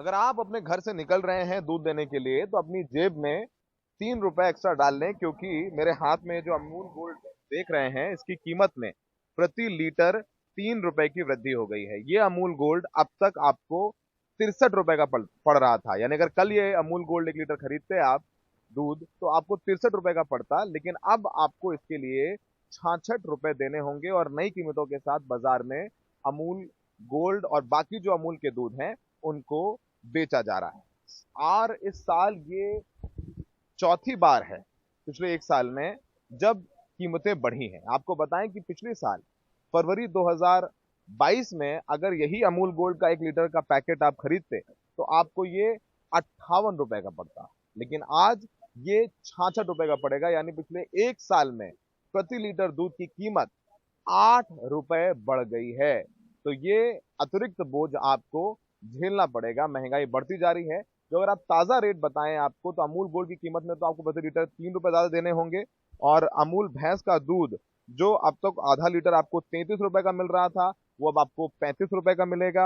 अगर आप अपने घर से निकल रहे हैं दूध देने के लिए तो अपनी जेब में 3 रुपए एक्स्ट्रा डाल लें, क्योंकि मेरे हाथ में जो अमूल गोल्ड देख रहे हैं इसकी कीमत में प्रति लीटर 3 रुपए की वृद्धि हो गई है। ये अमूल गोल्ड अब तक आपको 63 रुपए का पड़ रहा था, यानी अगर कल ये अमूल गोल्ड 1 लीटर खरीदते आप दूध तो आपको 63 रुपए का पड़ता, लेकिन अब आपको इसके लिए 66 रुपए देने होंगे और नई कीमतों के साथ बाजार में अमूल गोल्ड और बाकी जो अमूल के दूध हैं उनको बेचा जा रहा है। और इस साल ये चौथी बार है पिछले एक साल में जब कीमतें बढ़ी हैं। आपको बताएं कि पिछले साल फरवरी 2022 में अगर यही अमूल गोल्ड का 1 लीटर का पैकेट आप खरीदते तो आपको ये 58 रुपए का पड़ता, लेकिन आज ये 66 रुपए का पड़ेगा, यानी पिछले एक साल में प्रति लीटर दूध की कीमत 8 रुपए बढ़ गई है। तो ये अतिरिक्त बोझ आपको झेलना पड़ेगा, महंगाई बढ़ती जा रही है। जो अगर आप ताजा रेट बताएं आपको तो अमूल गोल्ड की कीमत में तो आपको प्रति लीटर 3 रुपए ज्यादा देने होंगे, और अमूल भैंस का दूध जो अब तक आधा लीटर आपको 33 रुपए का मिल रहा था वो अब आपको 35 रुपए का मिलेगा।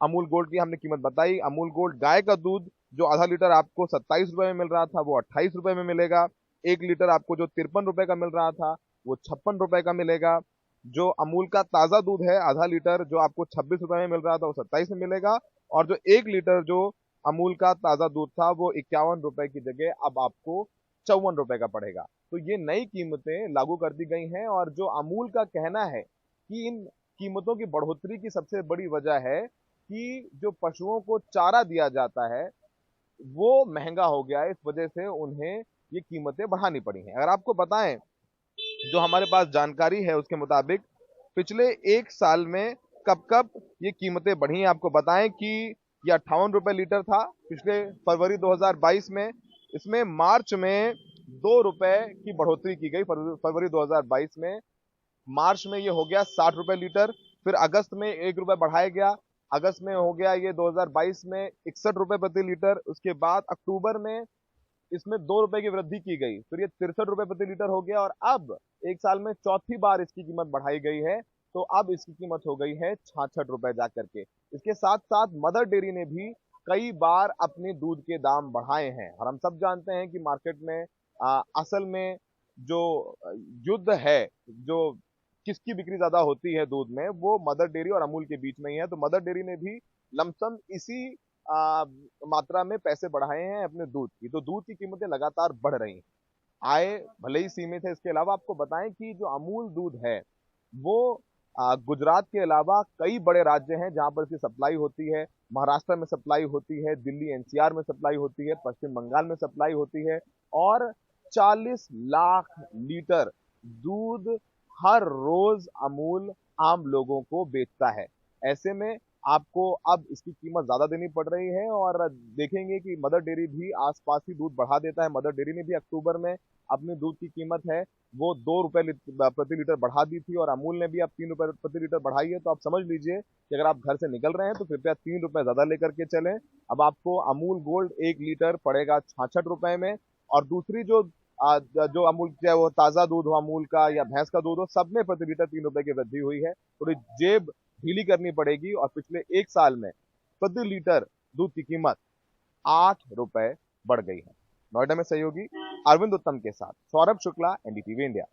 अमूल गोल्ड की हमने कीमत बताई। अमूल गोल्ड गाय का दूध जो आधा लीटर आपको 27 रुपए में मिल रहा था वो 28 रुपए में मिलेगा। 1 लीटर आपको जो 53 रुपए का मिल रहा था वो 56 रुपए का मिलेगा। जो अमूल का ताजा दूध है आधा लीटर जो आपको 26 रुपए में मिल रहा था वो 27 में मिलेगा, और जो 1 लीटर जो अमूल का ताजा दूध था वो 51 रुपए की जगह अब आपको 54 रुपए का पड़ेगा। तो ये नई कीमतें लागू कर दी गई हैं, और जो अमूल का कहना है कि इन कीमतों की बढ़ोतरी की सबसे बड़ी वजह है कि जो पशुओं को चारा दिया जाता है वो महंगा हो गया है, इस वजह से उन्हें ये कीमतें बढ़ानी पड़ी हैं। अगर आपको बताएं, जो हमारे पास जानकारी है उसके मुताबिक पिछले एक साल में कब कब ये कीमतें बढ़ी हैं, आपको बताएं कि ये 58 रुपए लीटर था पिछले फरवरी 2022 में। इसमें मार्च में 2 रुपए की बढ़ोतरी की गई फरवरी 2022 में। मार्च में ये हो गया 60 रुपए लीटर। फिर अगस्त में 1 रुपए बढ़ाया गया, अगस्त में हो गया ये 2022 में 61 रुपए प्रति लीटर। उसके बाद अक्टूबर में इसमें 2 रुपए की वृद्धि की गई, फिर ये 63 रुपए प्रति लीटर हो गया, और अब एक साल में चौथी बार इसकी कीमत बढ़ाई गई है। तो अब इसकी कीमत हो गई है 66 रुपए जाकर के। इसके साथ साथ मदर डेयरी ने भी कई बार अपने दूध के दाम बढ़ाए हैं, और हम सब जानते हैं कि मार्केट में असल में जो युद्ध है, जो किसकी बिक्री ज्यादा होती है दूध में, वो मदर डेयरी और अमूल के बीच में ही है। तो मदर डेयरी ने भी लमसम इसी मात्रा में पैसे बढ़ाए हैं अपने दूध की, तो दूध की कीमतें लगातार बढ़ रही हैं। आय भले ही सीमित है। इसके अलावा आपको बताएं कि जो अमूल दूध है वो गुजरात के अलावा कई बड़े राज्य हैं जहां पर इसकी सप्लाई होती है। महाराष्ट्र में सप्लाई होती है, दिल्ली एनसीआर में सप्लाई होती है, पश्चिम बंगाल में सप्लाई होती है, और 40 लाख लीटर दूध हर रोज अमूल आम लोगों को बेचता है। ऐसे में आपको अब इसकी कीमत ज्यादा देनी पड़ रही है, और देखेंगे कि मदर डेयरी भी आसपास ही दूध बढ़ा देता है। मदर डेयरी ने भी अक्टूबर में अपनी दूध की कीमत है वो 2 रुपए प्रति लीटर बढ़ा दी थी, और अमूल ने भी अब 3 रुपए प्रति लीटर बढ़ाई है। तो आप समझ लीजिए कि अगर आप घर से निकल रहे हैं तो कृपया 3 रुपए ज्यादा लेकर के चलें। अब आपको अमूल गोल्ड 1 लीटर पड़ेगा 66 रुपए में, और दूसरी जो अमूल, चाहे वो ताजा दूध हो अमूल का या भैंस का दूध हो, सब में प्रति लीटर 3 रुपए की वृद्धि हुई है। थोड़ी जेब ढीली करनी पड़ेगी, और पिछले एक साल में प्रति लीटर दूध की कीमत 8 रुपए बढ़ गई है। नोएडा में सहयोगी अरविंद उत्तम के साथ सौरभ शुक्ला, एनडीटीवी इंडिया।